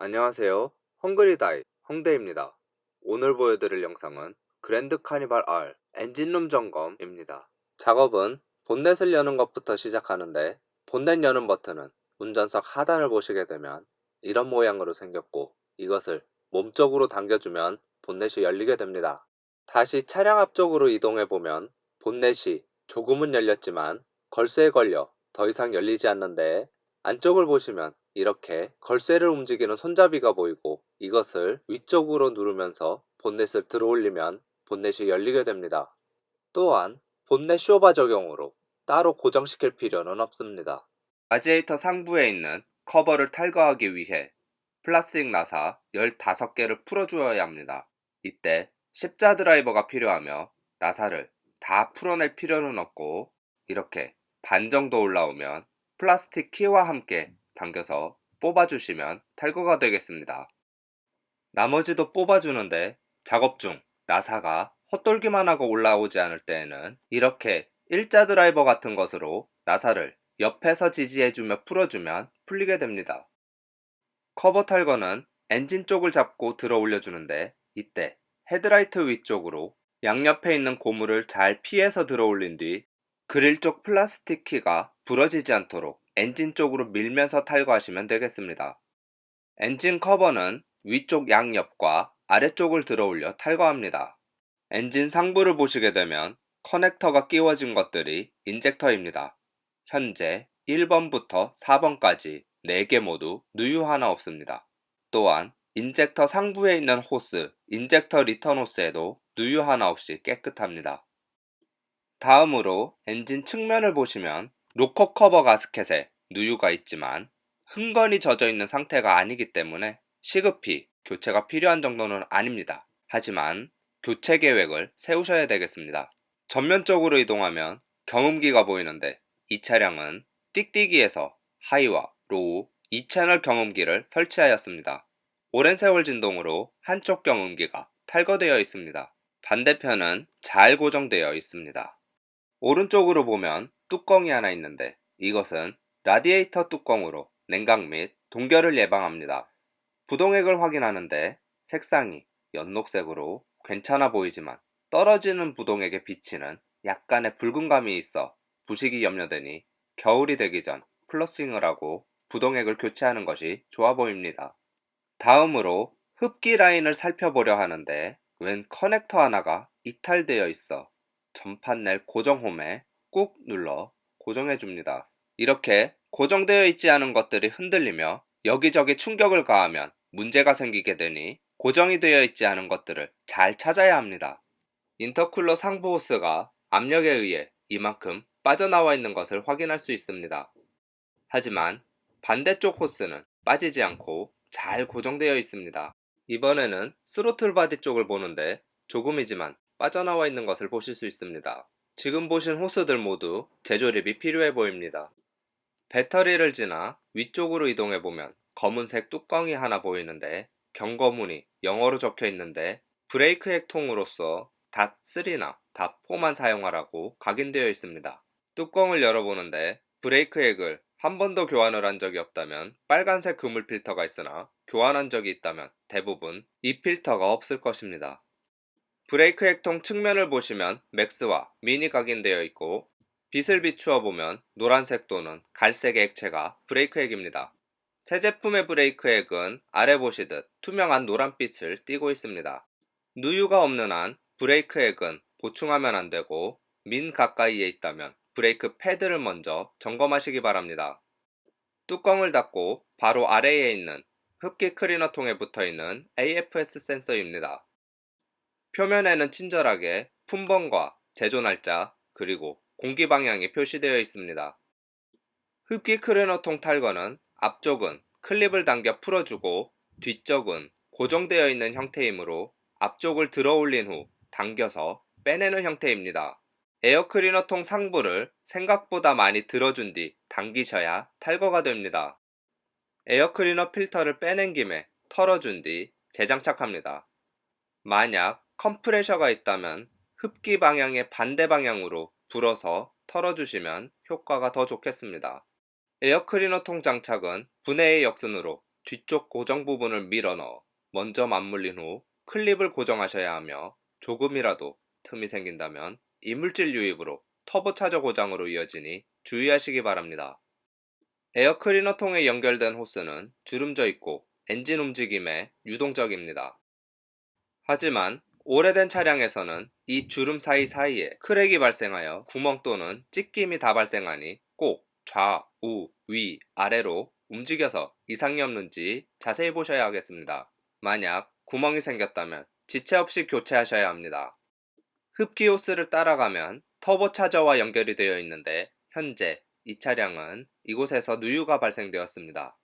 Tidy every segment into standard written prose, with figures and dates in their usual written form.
안녕하세요. 헝그리다이 홍대입니다. 오늘 보여드릴 영상은 그랜드 카니발 R 엔진룸 점검입니다. 작업은 본넷을 여는 것부터 시작하는데, 본넷 여는 버튼은 운전석 하단을 보시게 되면 이런 모양으로 생겼고, 이것을 몸쪽으로 당겨주면 본넷이 열리게 됩니다. 다시 차량 앞쪽으로 이동해보면 본넷이 조금은 열렸지만 걸쇠에 걸려 더 이상 열리지 않는데, 안쪽을 보시면 이렇게 걸쇠를 움직이는 손잡이가 보이고, 이것을 위쪽으로 누르면서 본넷을 들어올리면 본넷이 열리게 됩니다. 또한 본넷 쇼바 적용으로 따로 고정시킬 필요는 없습니다. 라지에이터 상부에 있는 커버를 탈거하기 위해 플라스틱 나사 15개를 풀어주어야 합니다. 이때 십자 드라이버가 필요하며, 나사를 다 풀어낼 필요는 없고 이렇게 반 정도 올라오면 플라스틱 키와 함께 당겨서 뽑아주시면 탈거가 되겠습니다. 나머지도 뽑아주는데, 작업 중 나사가 헛돌기만 하고 올라오지 않을 때에는 이렇게 일자 드라이버 같은 것으로 나사를 옆에서 지지해주며 풀어주면 풀리게 됩니다. 커버 탈거는 엔진 쪽을 잡고 들어 올려주는데, 이때 헤드라이트 위쪽으로 양옆에 있는 고무를 잘 피해서 들어 올린 뒤 그릴 쪽 플라스틱 키가 부러지지 않도록 엔진 쪽으로 밀면서 탈거하시면 되겠습니다. 엔진 커버는 위쪽 양옆과 아래쪽을 들어 올려 탈거합니다. 엔진 상부를 보시게 되면 커넥터가 끼워진 것들이 인젝터입니다. 현재 1번부터 4번까지 4개 모두 누유 하나 없습니다. 또한 인젝터 상부에 있는 호스, 인젝터 리턴 호스에도 누유 하나 없이 깨끗합니다. 다음으로 엔진 측면을 보시면 로커 커버 가스켓에 누유가 있지만 흥건히 젖어 있는 상태가 아니기 때문에 시급히 교체가 필요한 정도는 아닙니다. 하지만 교체 계획을 세우셔야 되겠습니다. 전면쪽으로 이동하면 경운기가 보이는데, 이 차량은 띡띡이에서 하이와 로우 2채널 경운기를 설치하였습니다. 오랜 세월 진동으로 한쪽 경운기가 탈거되어 있습니다. 반대편은 잘 고정되어 있습니다. 오른쪽으로 보면 뚜껑이 하나 있는데, 이것은 라디에이터 뚜껑으로 냉각 및 동결을 예방합니다. 부동액을 확인하는데 색상이 연녹색으로 괜찮아 보이지만, 떨어지는 부동액에 비치는 약간의 붉은감이 있어 부식이 염려되니 겨울이 되기 전 플러싱을 하고 부동액을 교체하는 것이 좋아 보입니다. 다음으로 흡기 라인을 살펴보려 하는데, 웬 커넥터 하나가 이탈되어 있어 전판넬 고정홈에 꾹 눌러 고정해 줍니다. 이렇게 고정되어 있지 않은 것들이 흔들리며 여기저기 충격을 가하면 문제가 생기게 되니, 고정이 되어 있지 않은 것들을 잘 찾아야 합니다. 인터쿨러 상부 호스가 압력에 의해 이만큼 빠져나와 있는 것을 확인할 수 있습니다. 하지만 반대쪽 호스는 빠지지 않고 잘 고정되어 있습니다. 이번에는 스로틀 바디 쪽을 보는데, 조금이지만 빠져나와 있는 것을 보실 수 있습니다. 지금 보신 호스들 모두 재조립이 필요해 보입니다. 배터리를 지나 위쪽으로 이동해보면 검은색 뚜껑이 하나 보이는데, 경고문이 영어로 적혀 있는데 브레이크 액통으로서 닷3나 닷4만 사용하라고 각인되어 있습니다. 뚜껑을 열어보는데, 브레이크 액을 한 번도 교환을 한 적이 없다면 빨간색 그물 필터가 있으나, 교환한 적이 있다면 대부분 이 필터가 없을 것입니다. 브레이크 액통 측면을 보시면 맥스와 미니 각인되어 있고, 빛을 비추어 보면 노란색 또는 갈색의 액체가 브레이크 액입니다. 새 제품의 브레이크 액은 아래 보시듯 투명한 노란빛을 띠고 있습니다. 누유가 없는 한 브레이크 액은 보충하면 안되고, 민 가까이에 있다면 브레이크 패드를 먼저 점검하시기 바랍니다. 뚜껑을 닫고 바로 아래에 있는 흡기 클리너 통에 붙어있는 AFS 센서입니다. 표면에는 친절하게 품번과 제조 날짜 그리고 공기 방향이 표시되어 있습니다. 흡기 클리너통 탈거는 앞쪽은 클립을 당겨 풀어주고, 뒤쪽은 고정되어 있는 형태이므로 앞쪽을 들어 올린 후 당겨서 빼내는 형태입니다. 에어클리너통 상부를 생각보다 많이 들어준 뒤 당기셔야 탈거가 됩니다. 에어클리너 필터를 빼낸 김에 털어준 뒤 재장착합니다. 만약 컴프레셔가 있다면 흡기 방향의 반대 방향으로 불어서 털어주시면 효과가 더 좋겠습니다. 에어클리너 통 장착은 분해의 역순으로 뒤쪽 고정 부분을 밀어넣어 먼저 맞물린 후 클립을 고정하셔야 하며 조금이라도 틈이 생긴다면 이물질 유입으로 터보 차저 고장으로 이어지니 주의하시기 바랍니다. 에어클리너 통에 연결된 호스는 주름져 있고 엔진 움직임에 유동적입니다. 하지만 오래된 차량에서는 이 주름 사이사이에 크랙이 발생하여 구멍 또는 찢김이 다 발생하니 꼭 좌, 우, 위, 아래로 움직여서 이상이 없는지 자세히 보셔야 하겠습니다. 만약 구멍이 생겼다면 지체 없이 교체하셔야 합니다. 흡기 호스를 따라가면 터보 차저와 연결이 되어 있는데 현재 이 차량은 이곳에서 누유가 발생되었습니다.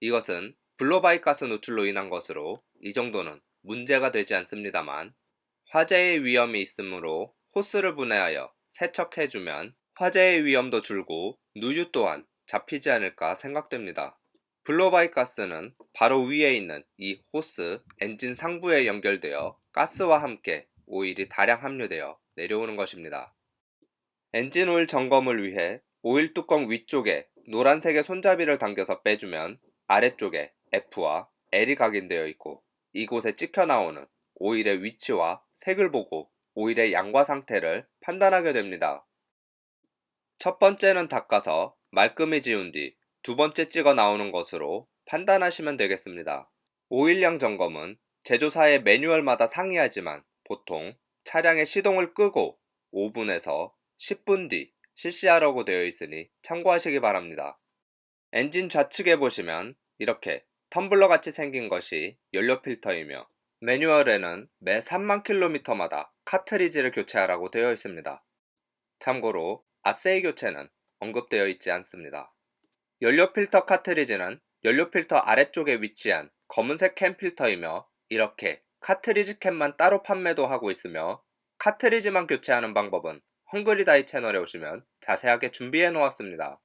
이것은 블로바이크 가스 노출로 인한 것으로 이 정도는 문제가 되지 않습니다만 화재의 위험이 있으므로 호스를 분해하여 세척해주면 화재의 위험도 줄고 누유 또한 잡히지 않을까 생각됩니다. 블로바이크 가스는 바로 위에 있는 이 호스 엔진 상부에 연결되어 가스와 함께 오일이 다량 함유되어 내려오는 것입니다. 엔진 오일 점검을 위해 오일 뚜껑 위쪽에 노란색의 손잡이를 당겨서 빼주면 아래쪽에 F와 L이 각인되어 있고 이곳에 찍혀 나오는 오일의 위치와 색을 보고 오일의 양과 상태를 판단하게 됩니다. 첫 번째는 닦아서 말끔히 지운 뒤 두 번째 찍어 나오는 것으로 판단하시면 되겠습니다. 오일량 점검은 제조사의 매뉴얼마다 상이하지만 보통 차량의 시동을 끄고 5분에서 10분 뒤 실시하라고 되어 있으니 참고하시기 바랍니다. 엔진 좌측에 보시면 이렇게 텀블러 같이 생긴 것이 연료 필터이며 매뉴얼에는 매 3만 킬로미터마다 카트리지를 교체하라고 되어 있습니다. 참고로 아세이 교체는 언급되어 있지 않습니다. 연료 필터 카트리지는 연료 필터 아래쪽에 위치한 검은색 캔 필터이며 이렇게 카트리지 캔만 따로 판매도 하고 있으며 카트리지만 교체하는 방법은 헝그리다이 채널에 오시면 자세하게 준비해 놓았습니다.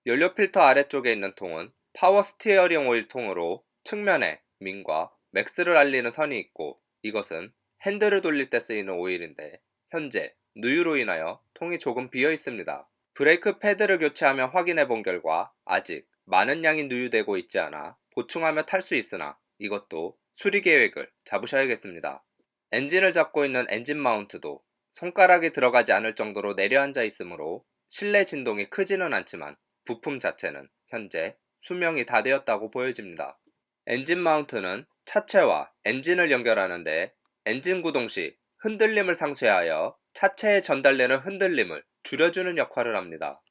연료 필터 아래쪽에 있는 통은 파워 스티어링 오일 통으로 측면에 민과 맥스를 알리는 선이 있고 이것은 핸들을 돌릴 때 쓰이는 오일인데 현재 누유로 인하여 통이 조금 비어 있습니다. 브레이크 패드를 교체하며 확인해 본 결과 아직 많은 양이 누유되고 있지 않아 보충하며 탈 수 있으나 이것도 수리 계획을 잡으셔야겠습니다. 엔진을 잡고 있는 엔진 마운트도 손가락이 들어가지 않을 정도로 내려앉아 있으므로 실내 진동이 크지는 않지만 부품 자체는 현재 수명이 다 되었다고 보여집니다. 엔진 마운트는 차체와 엔진을 연결하는데 엔진 구동 시 흔들림을 상쇄하여 차체에 전달되는 흔들림을 줄여주는 역할을 합니다.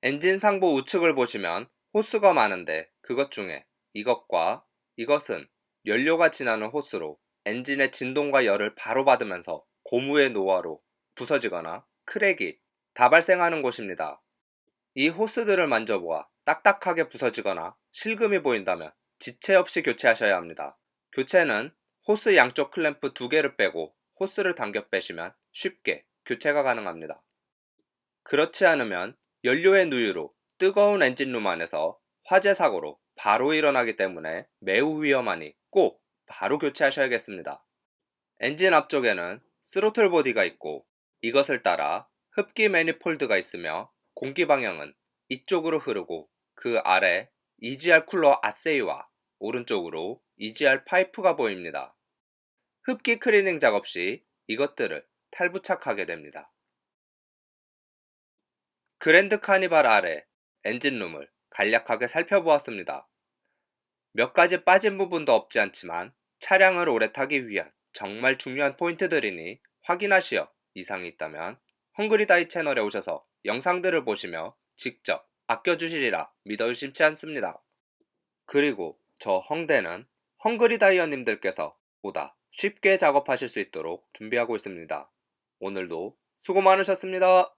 엔진 상부 우측을 보시면 호스가 많은데 그것 중에 이것과 이것은 연료가 지나는 호스로 엔진의 진동과 열을 바로 받으면서 고무의 노화로 부서지거나 크랙이 다 발생하는 곳입니다. 이 호스들을 만져보아 딱딱하게 부서지거나 실금이 보인다면 지체 없이 교체하셔야 합니다. 교체는 호스 양쪽 클램프 2개를 빼고 호스를 당겨 빼시면 쉽게 교체가 가능합니다. 그렇지 않으면 연료의 누유로 뜨거운 엔진룸 안에서 화재 사고로 바로 일어나기 때문에 매우 위험하니 꼭 바로 교체하셔야겠습니다. 엔진 앞쪽에는 스로틀 보디가 있고 이것을 따라 흡기 매니폴드가 있으며 공기 방향은 이쪽으로 흐르고 그 아래 EGR 쿨러 아세이와 오른쪽으로 EGR 파이프가 보입니다. 흡기 클리닝 작업 시 이것들을 탈부착하게 됩니다. 그랜드 카니발 R의 엔진룸을 간략하게 살펴보았습니다. 몇 가지 빠진 부분도 없지 않지만 차량을 오래 타기 위한 정말 중요한 포인트들이니 확인하시어 이상이 있다면 헝그리다이 채널에 오셔서 영상들을 보시며 직접 아껴주시리라 믿어 의심치 않습니다. 그리고 저 헝대는 헝그리다이어님들께서 보다 쉽게 작업하실 수 있도록 준비하고 있습니다. 오늘도 수고 많으셨습니다.